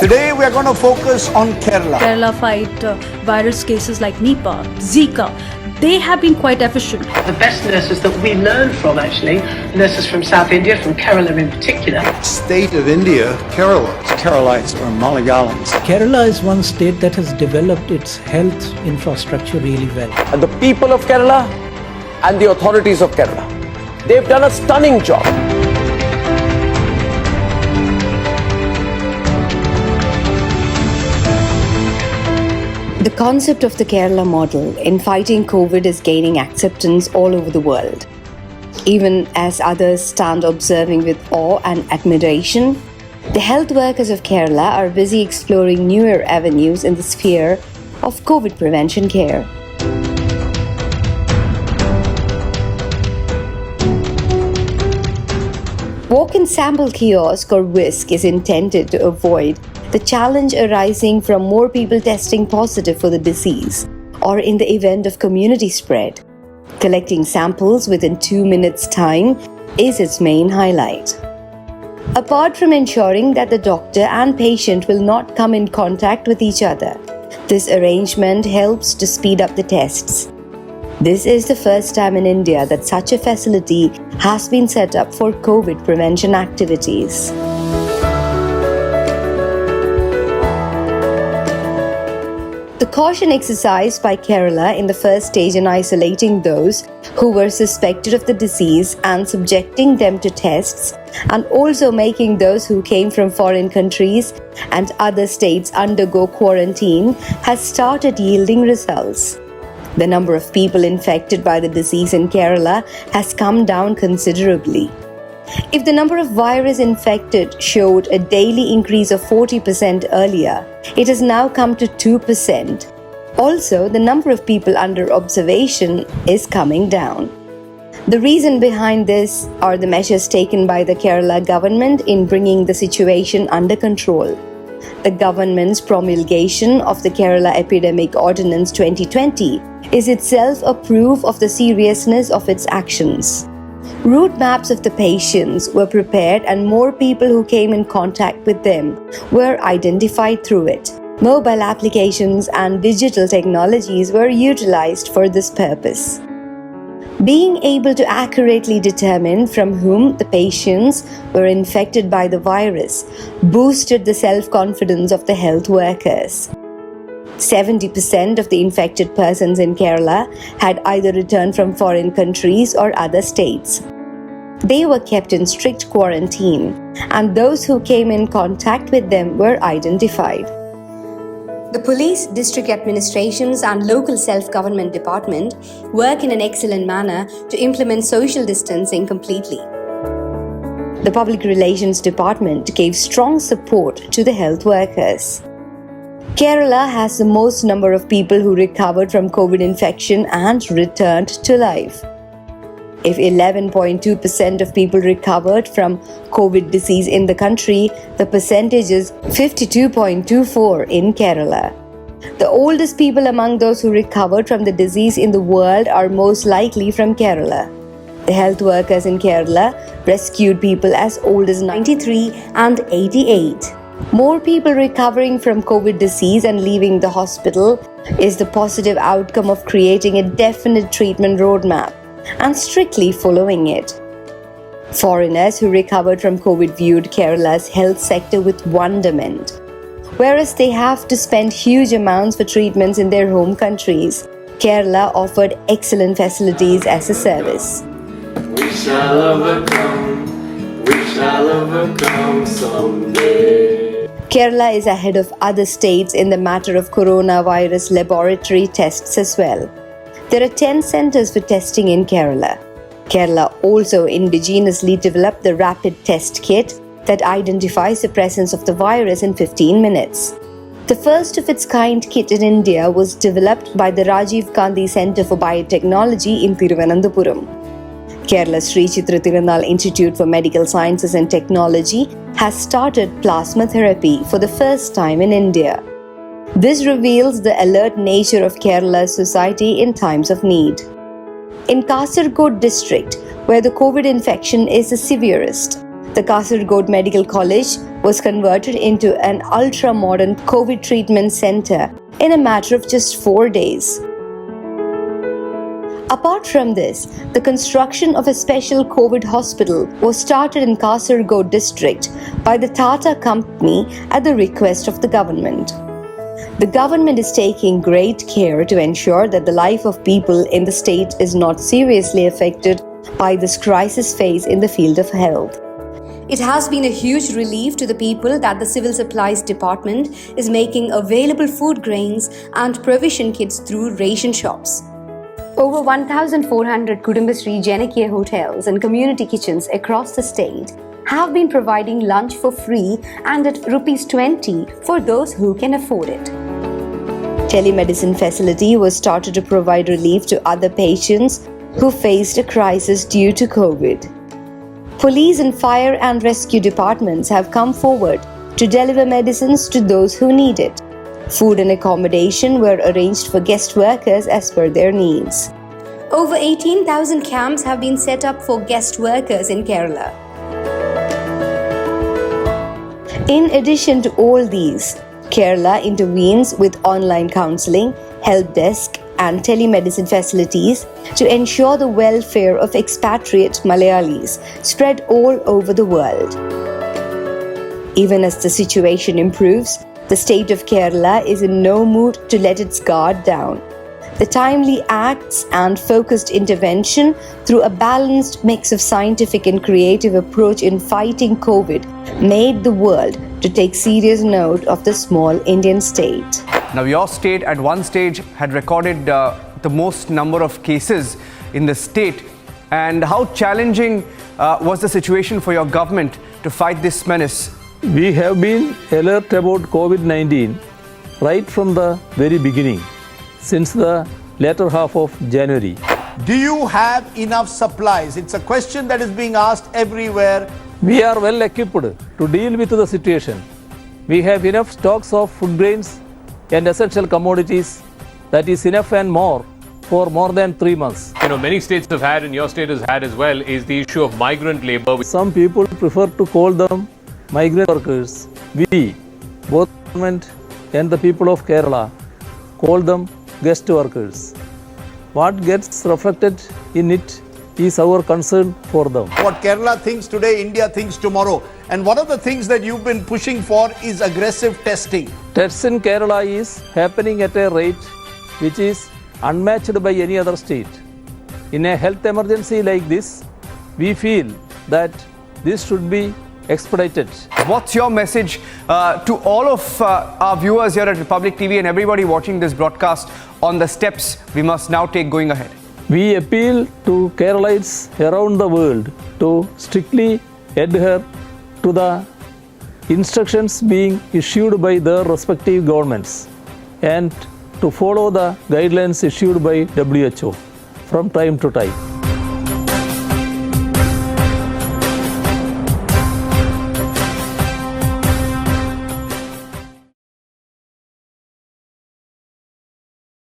Today we are going to focus on Kerala. Kerala fight virus cases like Nipah, Zika. They have been quite efficient. The best nurses that we learn from, actually, nurses from South India, from Kerala in particular. State of India, Kerala. Keralites or Malayalams. Kerala is one state that has developed its health infrastructure really well. And the people of Kerala and the authorities of Kerala, they've done a stunning job. The concept of the Kerala model in fighting COVID is gaining acceptance all over the world. Even as others stand observing with awe and admiration, the health workers of Kerala are busy exploring newer avenues in the sphere of COVID prevention care. Walk-in sample kiosk or WISK is intended to avoid the challenge arising from more people testing positive for the disease or in the event of community spread. Collecting samples within 2 minutes' time is its main highlight. Apart from ensuring that the doctor and patient will not come in contact with each other, this arrangement helps to speed up the tests. This is the first time in India that such a facility has been set up for COVID prevention activities. The caution exercised by Kerala in the first stage in isolating those who were suspected of the disease and subjecting them to tests, and also making those who came from foreign countries and other states undergo quarantine, has started yielding results. The number of people infected by the disease in Kerala has come down considerably. If the number of virus infected showed a daily increase of 40% earlier, it has now come to 2%. Also, the number of people under observation is coming down. The reason behind this are the measures taken by the Kerala government in bringing the situation under control. The government's promulgation of the Kerala Epidemic Ordinance 2020 is itself a proof of the seriousness of its actions. Route maps of the patients were prepared and more people who came in contact with them were identified through it. Mobile applications and digital technologies were utilized for this purpose. Being able to accurately determine from whom the patients were infected by the virus boosted the self-confidence of the health workers. 70% of the infected persons in Kerala had either returned from foreign countries or other states. They were kept in strict quarantine, and those who came in contact with them were identified. The police, district administrations, and local self-government department work in an excellent manner to implement social distancing completely. The public relations department gave strong support to the health workers. Kerala has the most number of people who recovered from COVID infection and returned to life. If 11.2% of people recovered from COVID disease in the country, the percentage is 52.24 in Kerala. The oldest people among those who recovered from the disease in the world are most likely from Kerala. The health workers in Kerala rescued people as old as 93 and 88. More people recovering from COVID disease and leaving the hospital is the positive outcome of creating a definite treatment roadmap and strictly following it. Foreigners who recovered from COVID viewed Kerala's health sector with wonderment. Whereas they have to spend huge amounts for treatments in their home countries, Kerala offered excellent facilities as a service. We shall overcome someday. Kerala is ahead of other states in the matter of coronavirus laboratory tests as well. There are 10 centers for testing in Kerala. Kerala also indigenously developed the rapid test kit that identifies the presence of the virus in 15 minutes. The first of its kind kit in India was developed by the Rajiv Gandhi Centre for Biotechnology in Thiruvananthapuram. Kerala Sri Chitra Tirunal Institute for Medical Sciences and Technology has started plasma therapy for the first time in India. This reveals the alert nature of Kerala's society in times of need. In Kasaragod district, where the COVID infection is the severest, The Kasaragod Medical College was converted into an ultra-modern COVID treatment center in a matter of just 4 days. Apart from this, the construction of a special COVID hospital was started in Kasaragod district by the Tata Company at the request of the government. The government is taking great care to ensure that the life of people in the state is not seriously affected by this crisis phase in the field of health. It has been a huge relief to the people that the Civil Supplies Department is making available food grains and provision kits through ration shops. Over 1,400 Kudumbashree Janakya hotels and community kitchens across the state have been providing lunch for free and at ₹20 for those who can afford it. Telemedicine facility was started to provide relief to other patients who faced a crisis due to COVID. Police and fire and rescue departments have come forward to deliver medicines to those who need it. Food and accommodation were arranged for guest workers as per their needs. Over 18,000 camps have been set up for guest workers in Kerala. In addition to all these, Kerala intervenes with online counseling, help desk, and telemedicine facilities to ensure the welfare of expatriate Malayalis spread all over the world. Even as the situation improves, the state of Kerala is in no mood to let its guard down. The timely acts and focused intervention through a balanced mix of scientific and creative approach in fighting COVID made the world to take serious note of the small Indian state. Now, your state at one stage had recorded the most number of cases in the state. And how challenging was the situation for your government to fight this menace? We have been alert about COVID-19 right from the very beginning, since the latter half of January. Do you have enough supplies? It's a question that is being asked everywhere. We are well equipped to deal with the situation. We have enough stocks of food grains and essential commodities that is enough and more for more than 3 months. Many states have had, and your state has had as well, is the issue of migrant labor. Some people prefer to call them migrant workers. We, both government and the people of Kerala, call them guest workers. What gets reflected in it is our concern for them. What Kerala thinks today, India thinks tomorrow. And one of the things that you've been pushing for is aggressive testing. Tests in Kerala is happening at a rate which is unmatched by any other state. In a health emergency like this, we feel that this should be expedited. What's your message to all of our viewers here at Republic TV and everybody watching this broadcast on the steps we must now take going ahead? We appeal to Keralites around the world to strictly adhere to the instructions being issued by their respective governments and to follow the guidelines issued by WHO from time to time.